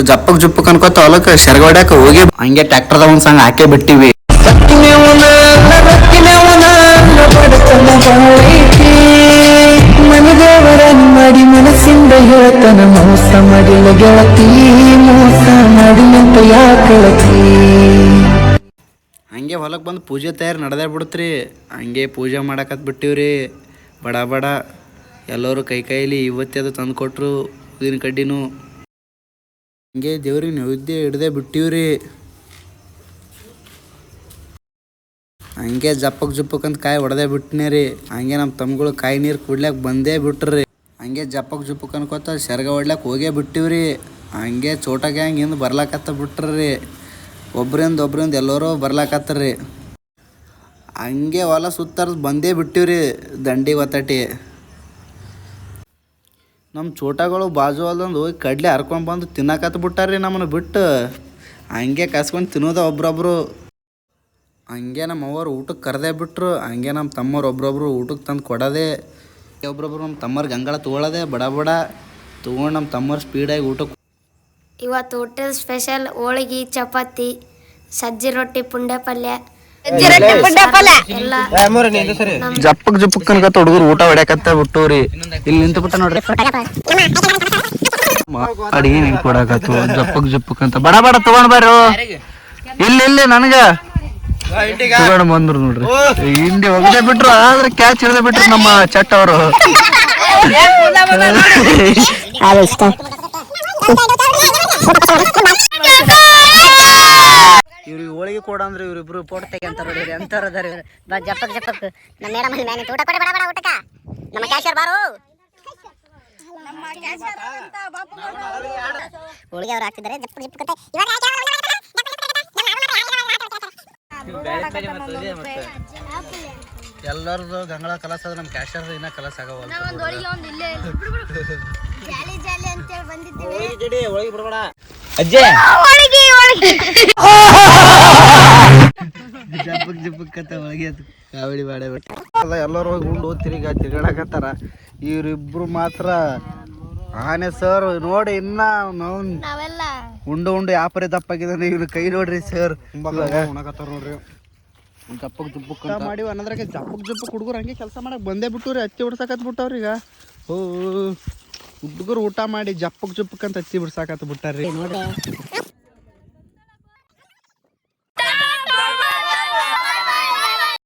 ಜಪ್ಪಕ್ ಜುಪ್ಪಕ್ ಅನ್ಕೋತ ಹೊಲಕ್ಕ ಶರ್ಗ ಹೊಡ್ಯಾಕ ಹೋಗಿ ಹಂಗೆ ಟ್ರ್ಯಾಕ್ಟರ್ದ ಒಂದ್ ಸಂಗ ಹಾಕೇ ಬಿಟ್ಟಿವಿ. ಮಾಡಿ ಮನಸ್ಸಿಂದ ಹೇಳ್ತಾನ ಮೋಸ ಮಾಡಿಲ್ಲ ಗೆಳತಿ, ಮೋಸ ಮಾಡಿನಂತ ಯಾಕಳತಿ. ಹಂಗೆ ಹೊಲಕ್ಕೆ ಬಂದು ಪೂಜೆ ತಯಾರು ನಡೆದೇ ಬಿಡುತ್ರಿ. ಹಂಗೆ ಪೂಜೆ ಮಾಡಕತ್ ಬಿಟ್ಟಿವ್ರಿ. ಬಡ ಬಡ ಎಲ್ಲರೂ ಕೈಲಿ ಇವತ್ತದು ತಂದು ಕೊಟ್ಟರು ಊದಿನ ಕಡ್ಡಿನೂ. ಹಂಗೆ ದೇವ್ರಿಗೆ ನೈವೇದ್ಯ ಹಿಡ್ದೇ ಬಿಟ್ಟಿವ್ರಿ. ಹಂಗೆ ಜಪ್ಪಕ್ ಜುಪ್ಪಕ್ ಅಂತ ಕಾಯಿ ಹೊಡೆದೇ ಬಿಟ್ಟನೇ ರೀ. ಹಂಗೆ ನಮ್ಮ ತಮ್ಗಳು ಕಾಯಿ ನೀರು ಕುಡ್ಲಾಕ ಬಂದೇ ಬಿಟ್ರಿ. ಹಂಗೆ ಜಪ್ಪಕ್ ಜುಪ್ಪಕ್ ಅನ್ಕೋತ ಶರ್ಗ ಹೊಡ್ಲಾಕ ಹೋಗೇ ಬಿಟ್ಟಿವ್ರಿ. ಹಂಗೆ ಚೋಟ ಗ್ಯಾಂಗ್ ಹಿಂದೆ ಬರ್ಲಾಕತ್ತ ಬಿಟ್ರಿ. ಒಬ್ರಿಂದ ಎಲ್ಲರೂ ಬರ್ಲಾಕತ್ತಾರ್ರಿ. ಹಂಗೆ ಹೊಲ ಸುತ್ತಾರ್ದು ಬಂದೇ ಬಿಟ್ಟಿವ್ರಿ ದಂಡಿಗೆ ಒತ್ತಟಿ. ನಮ್ಮ ಚೋಟಗಳು ಬಾಜು ಹೊಲ್ದಂದು ಹೋಗಿ ಕಡ್ಲೆ ಹರ್ಕೊಂಡು ಬಂದು ತಿನ್ನಕತ್ತ ಬಿಟ್ಟಾರ್ರಿ ನಮ್ಮನ್ನು ಬಿಟ್ಟು. ಹಂಗೆ ಕಸ್ಕೊಂಡು ತಿನ್ನೋದ ಒಬ್ರೊಬ್ರು. ಹಂಗೆ ನಮ್ಮ ಅವ್ವರು ಊಟಕ್ಕೆ ಕರೆದೇ ಬಿಟ್ರು. ಹಂಗೆ ನಮ್ಮ ತಮ್ಮವ್ರು ಒಬ್ರೊಬ್ರು ಊಟಕ್ಕೆ ತಂದು ಕೊಡೋದೆ. ಒಬ್ರೊಬ್ರು ನಮ್ಮ ತಮ್ಮವ್ರಿಗೆ ಗಂಗಾಳ ತೊಗೊಳೋದೆ ಬಡ ತೊಗೊಂಡು ನಮ್ಮ ತಮ್ಮವ್ರು ಸ್ಪೀಡಾಗಿ ಊಟಕ್ಕೆ. ಇವತ್ತು ಊಟದ ಸ್ಪೆಷಲ್ ಹೋಳಿಗೆ, ಚಪಾತಿ, ಸಜ್ಜಿ ರೊಟ್ಟಿ, ಪುಂಡೆ ಪಲ್ಯ ಎಲ್ಲ. ಜಪ್ಪಕ್ ಜುಪ್ಪಕ್ ಅನ್ಕತ್ತ ಹುಡುಗರು ಊಟ ಹೊಡ್ಯಾಕತ್ತ ಬಿಟ್ಟವ್ರಿ. ಇಲ್ಲಿ ನಿಂತು ಬಿಟ್ಟ ನೋಡ್ರಿ ಅಡಿಗೆ ನೀನ್ ಕೊಡಾಕತ್ತು ಜಪ್ಪಕ್ ಜುಪ್ಪಕ್ ಅಂತ. ಬಡ ತಗೊಂಡ್ ಬರ್ರು. ಇಲ್ಲಿ ನನಗ ತಗೊಂಡ್ ಬಂದ್ರು ನೋಡ್ರಿ. ಹಿಂಡಿ ಒಗದೆ ಬಿಟ್ರು. ಆದ್ರೆ ಕ್ಯಾಚ್ ಹಿಡ್ದೆ ಬಿಟ್ರು ನಮ್ಮ ಚಟ್ ಅವರು. ಇವ್ರಿಗೆ ಹೋಳಿಗೆ ಕೊಡ ಅಂದ್ರೆ ಇವ್ರಿಬ್ರು ಫೋಟೋ ತೆಗಿಂತಾರ ನೋಡಿ. ಅಂತಾರ ಅದಾರ ಜಪ್ಪಕ್ ಜಪ್ಪಕ್ ನಮ್ಮ ಮೇಡಮ್ ಅಲ್ಲಿ ಮ್ಯಾನೆ ಊಟ ಕೊಡಿ ಬಡ ಊಟಕ್ಕ. ನಮ್ಮ ಕ್ಯಾಶರ್ ಬಾರು ಹೋಳಿಗೆ ಅವ್ರು ಹಾಕ್ತಿದ್ದಾರೆ. ಜಪ್ಪಕ್ ಜಪ್ಪಕ್ ಅಂತ ಎಲ್ಲರದು ಗಂಗಳ ಕಲಸ ಅದ. ನಮ್ಮ ಕ್ಯಾಶರ್ ಇನ್ನ ಕಲಸ ಆಗವಲ್ಲ. ಹೋಳಿಗೆ ಬಿಡಬೇಡ ಅಜ್ಜೆ. ಜಪ್ಪಕ್ ಜಪ್ಪಕ್ ಅಂತ ಹೋಳಿಗೆ ಕಾವಳಿ ಬಾಡೆ ಬಿಟ್ಟ ಎಲ್ಲರೂ ಹೋಗಿ ಉಂಡು ತಿರುಗಾಡಕತ್ತಾರ. ಇವ್ರಿಬ್ರು ಮಾತ್ರ ಆನೆ ಸರ್ ನೋಡಿ ಇನ್ನ ಉಂಡು ಯಾಪರಿ ದಪ್ಪಾಗಿದ್ದಾನೆ. ಇವ್ರ ಕೈ ನೋಡ್ರಿ ಸರ್ ಉಣಕತ್ತಾರ ನೋಡ್ರಿ. ಜಪ್ಪಕ್ ಜುಪ್ಪಕ್ ಮಾಡಿವ ಅನ್ನೋದ್ರಾಗೆ ಜಪ್ಪಕ್ ಜುಪ್ಪಕ್ ಹುಡುಗರು ಹಂಗೆ ಕೆಲಸ ಮಾಡಕ್ ಬಂದೇ ಬಿಟ್ಟವ್ರಿ. ಹತ್ತಿ ಬಿಡ್ಸಾಕತ್ ಬಿಟ್ಟವ್ರಿ. ಈಗ ಹುಡುಗರು ಊಟ ಮಾಡಿ ಜಪ್ಪಕ್ ಜುಪ್ಪಕ್ ಅಂತ ಹತ್ತಿ ಬಿಡ್ಸಾಕತ್ ಬಿಟ್ಟಾರ್ರಿ.